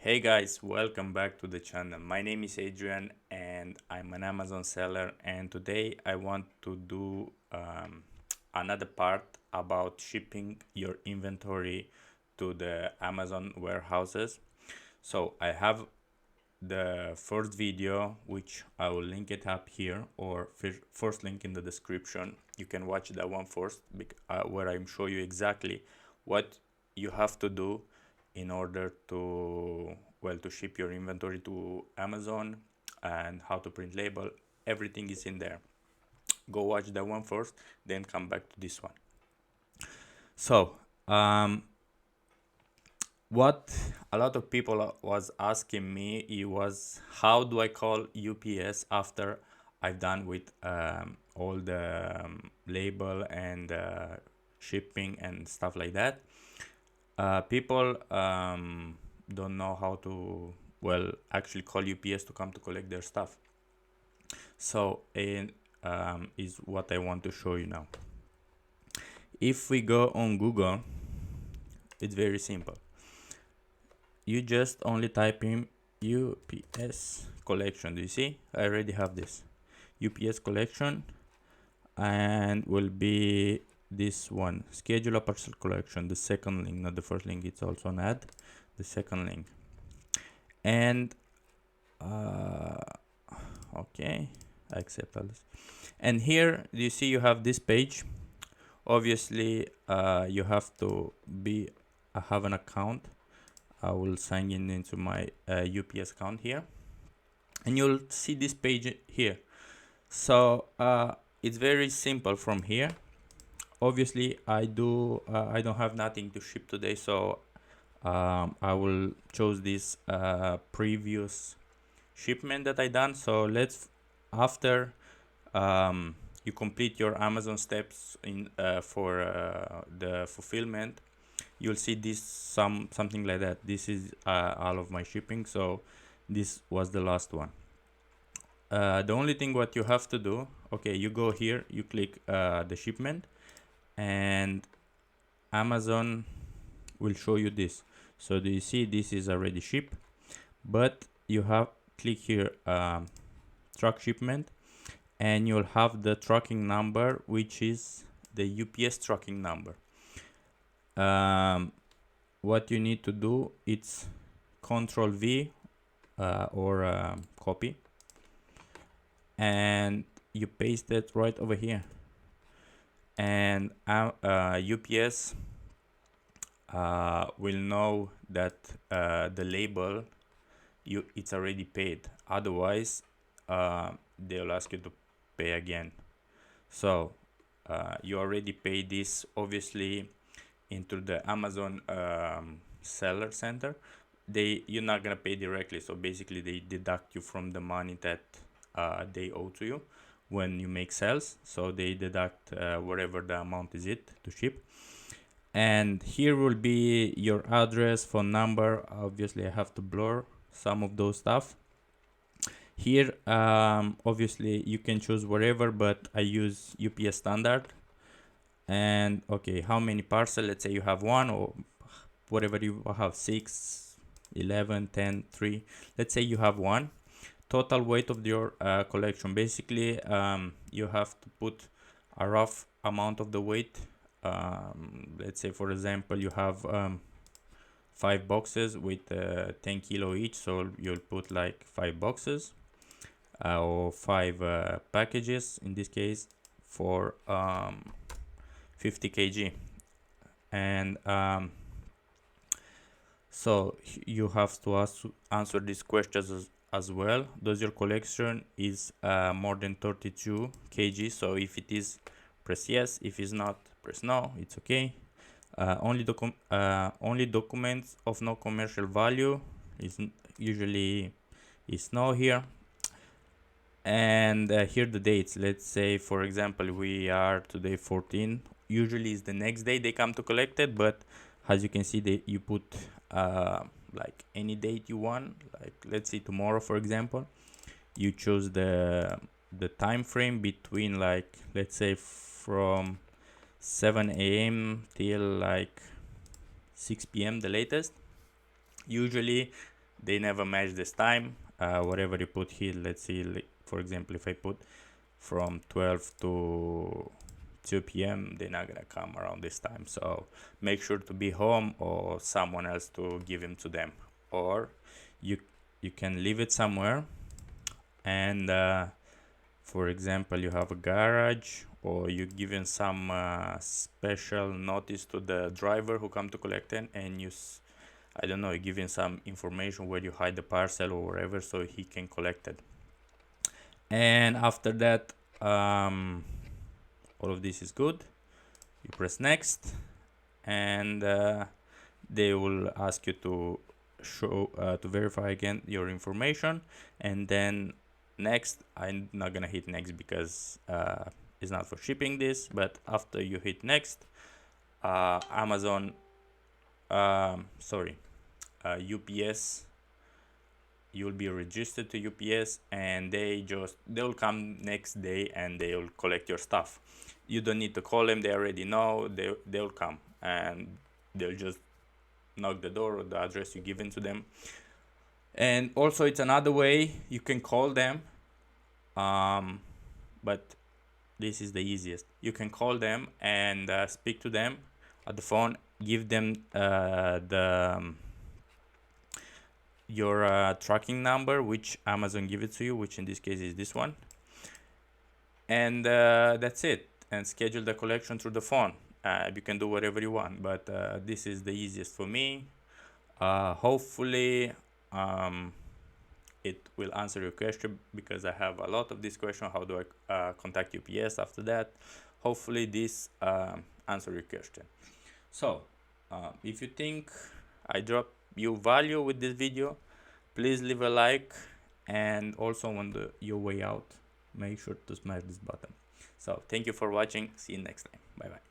Hey guys, welcome back to the channel. My name is Adrian and I'm an Amazon seller, and today I want to do another part about shipping your inventory to the Amazon warehouses. So I have the first video, which I will link it up here, or first link in the description. You can watch that one first, where I'm show you exactly what you have to do in order to to ship your inventory to Amazon, and how to print label. Everything is in there. Go watch that one first, then come back to this one. So what a lot of people was asking me, it was, how do I call UPS after I've done with all the label and shipping and stuff like that. People don't know how to actually call UPS to come to collect their stuff. So it is what I want to show you now. If we go on Google, it's very simple. You just only type in UPS collection. Do you see? I already have this UPS collection, and will be this one, schedule a parcel collection, the second link, not the first link. It's also an ad, the second link. And okay, I accept all this. And here you see you have this page. Obviously you have to be have an account. I will sign in into my UPS account here, and you'll see this page here. So it's very simple from here. Obviously I don't have nothing to ship today, so I will choose this previous shipment that I done. So let's, after you complete your Amazon steps in for the fulfillment, you'll see this something like that. This is all of my shipping, so this was the last one. The only thing what you have to do, okay, you go here, you click the shipment, and Amazon will show you this. So do you see this is already shipped? But you have click here truck shipment, and you'll have the tracking number, which is the UPS tracking number. What you need to do, it's Control V or copy, and you paste it right over here. And UPS will know that the label it's already paid. Otherwise they'll ask you to pay again. So you already paid this, obviously, into the Amazon seller center. You're not gonna pay directly, so basically they deduct you from the money that they owe to you when you make sales. So they deduct whatever the amount is it to ship. And here will be your address, phone number. Obviously I have to blur some of those stuff here. Obviously you can choose whatever, but I use UPS standard. And okay, how many parcel? Let's say you have one, or whatever you have, 6, 11, 10, 3. Let's say you have one. Total weight of your collection, basically you have to put a rough amount of the weight. Let's say, for example, you have 5 boxes with 10 kilo each, so you'll put like 5 boxes or 5 packages in this case for 50 kg. And so you have to answer these questions as well. Does your collection is more than 32 kg? So if it is, press yes. If it's not, press no. It's okay. Only documents of no commercial value is usually is no here. And here the dates. Let's say, for example, we are today 14. Usually is the next day they come to collect it, but as you can see, you put like any date you want. Like, let's say tomorrow, for example. You choose the time frame between, like, let's say from 7 a.m. till like 6 p.m. the latest. Usually they never match this time. Whatever you put here, let's see, for example, if I put from 12 to 2 p.m., they're not gonna come around this time. So make sure to be home or someone else to give him to them, or you can leave it somewhere. And for example, you have a garage, or you giving some special notice to the driver who come to collect it, and I don't know, giving some information where you hide the parcel or wherever, so he can collect it. And after that, all of this is good. You press next, and they will ask you to show to verify again your information, and then next. I'm not gonna hit next because it's not for shipping this, but after you hit next, Amazon UPS, you'll be registered to UPS, and they'll come next day and they'll collect your stuff. You don't need to call them, they already know. They'll come and they'll just knock the door or the address you given to them. And also, it's another way you can call them, but this is the easiest. You can call them and speak to them at the phone, give them your tracking number, which Amazon give it to you, which in this case is this one, and that's it, and schedule the collection through the phone. You can do whatever you want, but this is the easiest for me. Hopefully it will answer your question, because I have a lot of this question: how do I contact UPS after that? Hopefully this answer your question. So if you think I dropped you value with this video, please leave a like, and also on your way out, make sure to smash this button. So thank you for watching. See you next time. Bye bye.